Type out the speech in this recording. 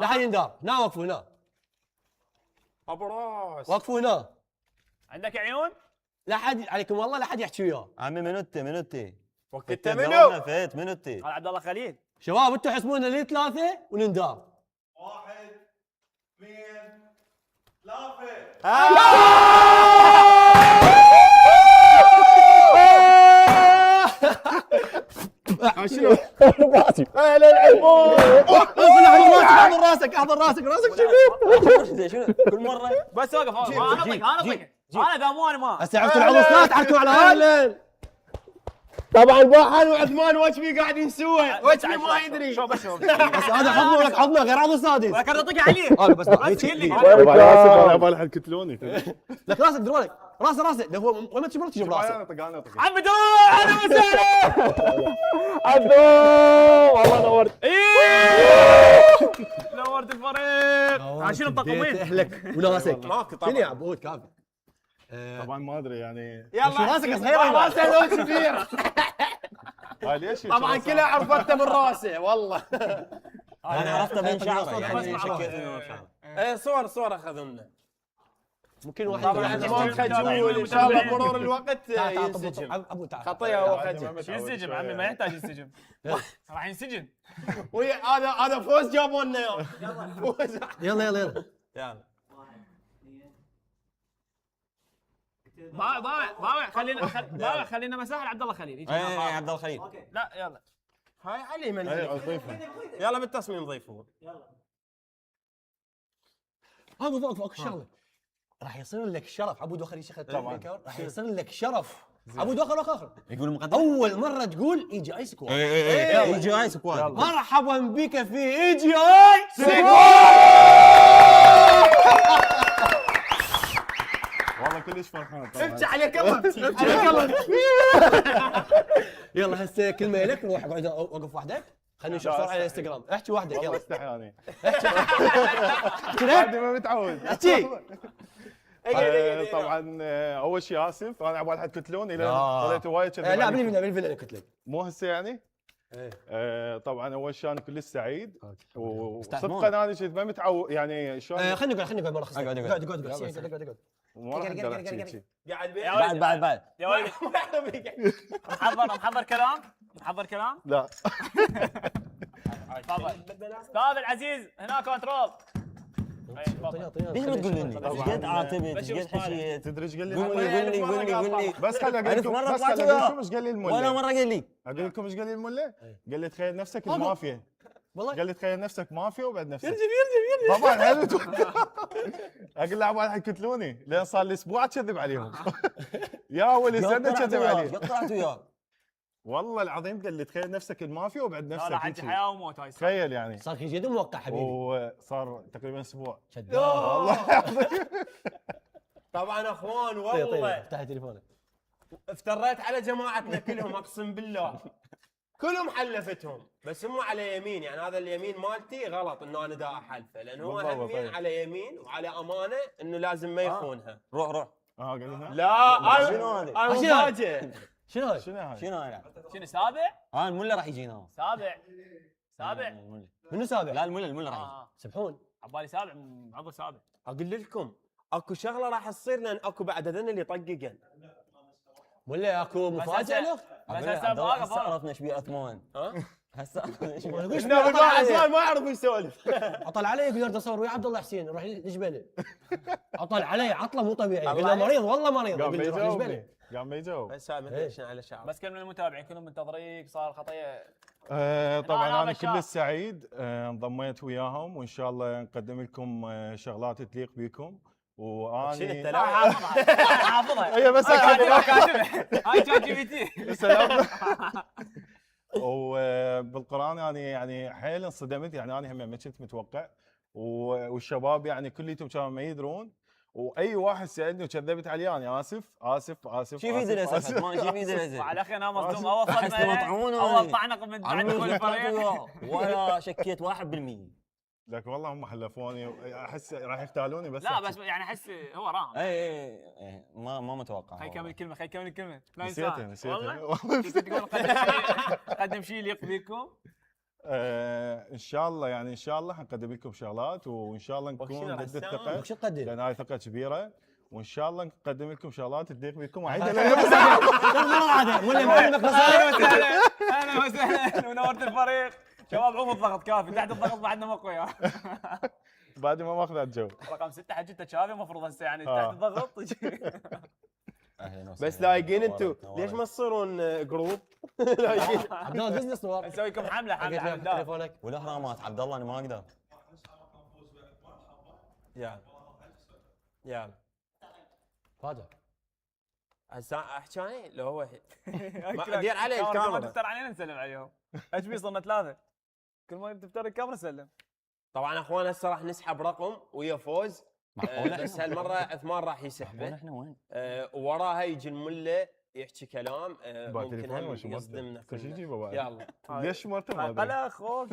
لا حد يندار، هنا وقفوا هنا. ابو راس. وقفوا هنا. عندك عيون؟ لا حد عليكم والله، لا حد يحكي وياه. عمي منوتي وقت فت منو؟ فت منوتي. هذا عبد الله خليل. شباب انتم حسبونا لي 3 ونندار. 1 2 3. شنو؟ لا العبون. احضر راسك احضر راسك شبيب. شنو كل مره بس وقف انا داموني ما هسه عرفتوا العروسات حركوا على هذا. طبعا باحن وعثمان وش في قاعد يسوي؟ وش ما يدري. شوف بس بس هذا حضنه لك حضنه غير عضو سادس. لكن اطق عليه. هذا بس بس قل لي انا عبالي حد كتلوني. لك راسك درونك راسه ده هو وين تجيب تجيب راسه. انا طق. عم بدو اهلا وسهلا. عبدو والله نورت. نورت الفريق. شنو مطقمين؟ اهلك وناسك. ماكو طبعا. شنو يا عبود كافي. طبعا ما ادري يعني شو راسك صغيره راسه لو كبير. هاي ليش طبعا كلها عرفته من راسه والله. انا عرفته من شعره يعني اسمع شكيت راسه. انه شعره. ايه صور اخذوا لنا. ممكن واحد طبعا عثمان خجول ان شاء الله بمرور الوقت ينسجم. ابو تعال خطيه هو خجل. شو ينسجم عمي ما يحتاج ينسجم. راح ينسجن. هذا فوز جابوا لنا اياه. فوز. يلا يلا يلا. يلا ضايع خلينا مساحه لعبد الله خليل يجي. اي عبد الله خليل. لا يلا هاي علي من ضيفه. يلا بالتصميم ضيفوه. هذا اكو شغله راح يصير لك شرف عبود وخر يشيخ طبعاً. راح يصير لك شرف عبود وخر يقول مقدم اول مره تقول ايجي اي سكواد. يجي اي سكواد. مرحبا بك في ايجي اي والله كلش فرحان افتح عليك الله يلا هسه كلمه لك روح اقعد وقف وحدك خلينا نشوف صور على الانستغرام احكي وحدك والله يلا استحي انا كذا عادي ما متعود. احكي طبعا اول شيء اسف انا عبالي حد كتلوني لان آه. ظليت وايد كذب لا عليكم. بالفيلا قلت لك مو هسه يعني ايه طبعا اول شيء انا كلش سعيد استعمال. وصدقا انا كنت ما متعود يعني شلون خلينا نقعد مره خصك اقعد. اقعد ما راح اقدر احكي شيء. قاعد بعد يا ولدي محضر كلام لا تفضل استاذ العزيز هناك كنترول. ليش ما تقول لي؟ ايش قد عاتبت؟ ايش قد حشيت؟ تدري ايش قال لي؟ قول لي بس خليني اقول ألف لكم مرة بس طلعت خليني اقول وياه. لكم ايش قال لي ولا المله. مرة قال لي اقول لكم ايش قال لي المله؟ قال لي تخيل نفسك المافيا. والله قال لي تخيل نفسك مافيا وبعد نفسك يرجم طبعا حلو. اقول له عبالي حد كتلوني لين صار لي اسبوع اكذب عليهم. يا ولي سنه كذب عليه قد طلعت وياه. والله العظيم قال لي تخيل نفسك المافيا وبعد لا نفسك لا حجي هيك. حياه وموت هاي تخيل يعني صار في جد موقع حبيبي وصار تقريبا اسبوع. والله طبعا اخوان طيب والله افتح تليفونك افتريت على جماعتنا كلهم اقسم بالله كلهم حلفتهم بس هم على يمين يعني هذا اليمين مالتي غلط انه انا دا احلفه لانه هو بالضبط، همين طيب. على يمين وعلى امانه انه لازم ما يخونها. روح قال لي لا شنو هذا؟ انا مفاجئ. شنو هاي؟ شنو هاي؟ شنو هذا؟ شنو سابع؟ المله راح يجينا. سابع المله. منو سابع؟ لا المله راح يجي. سبحون عبالي سابع عقب سابع. اقول لكم اكو شغله راح تصير لان اكو بعد هذول اللي يطققن. ولا اكو مفاجاه له؟ بس أقول لك هسه عبد الله، واقف هسه عرفنا ايش بيه عثمان. ها؟ هسه عرفنا ايش بيه. وش عثمان ما يعرف يسولف. عطل علي يقدر اصور ويا عبد الله حسين روح لجبله عطل علي عطله مو طبيعي قال له مريض والله مريض قام يقول لي روح يجاوبني لجبله قام يجاوب. بس ما ادري شنو على شعر. بس كم من المتابعين كلهم منتظريك صار خطيه. طبعا أنا انا بشار. كلش سعيد انضميت وياهم وان شاء الله نقدم لكم شغلات تليق بكم شنو واني التلاعب؟ حافظها هي بس هاي شات جي بي تي. سلام. وبالقران يعني حيل انصدمت يعني انا هم ما كنت متوقع والشباب يعني كليتهم كانوا ما يدرون واي واحد سالني وكذبت عليه انا اسف شو في درس ما شو في درس. وعلى اخي انا مصدوم اول أحس صدمه مطعون اول طعنه من بعد عمي كل قلت لك فريق. وياه ولا شكيت 1%. لك والله هم حلفوني احس راح يختالوني بس لا بس يعني احس هو راهم. اي ما متوقع. خي كمل الكلمه لا نسيتها والله والله كنت تقول قدم شيء يليق بكم. ان شاء الله يعني ان شاء الله حنقدم لكم شغلات، وان شاء الله نكون قد الثقه، شو تقدم؟ لان هاي ثقه كبيره، وان شاء الله نقدم لكم شغلات تليق بكم. وعيد اهلا وسهلا ونورت الفريق. شباب عوف الضغط كافي، تحت الضغط بعدنا مقوي. بعد ما ماخذ الجو. رقم 6 حجته شافي المفروض هسه يعني تحت الضغط. اهلا وسهلا. بس لايقين انتم، ليش ما تصيرون جروب؟ لايقين. عبد الله دزني صور نسوي لكم حمله حمله. تليفونك والاهرامات. عبد الله انا ما اقدر. يلا فاجئ. هسه احكي انا لو هو دير علي كل ما الكاميرا. تفتر علينا نسلم عليهم. اتش بي صرنا 3. كل ما تفتر الكاميرا سلم. طبعا اخوان هسه راح نسحب رقم ويا فوز. بس هالمره عثمان راح يسحبه. احنا وين؟ وراها يجي المله يحكي كلام بعد ممكن تليفون هم وش يصدمنا شو كلنا. يجيبه بعد؟ يلا ليش مرته ما قلق خوف.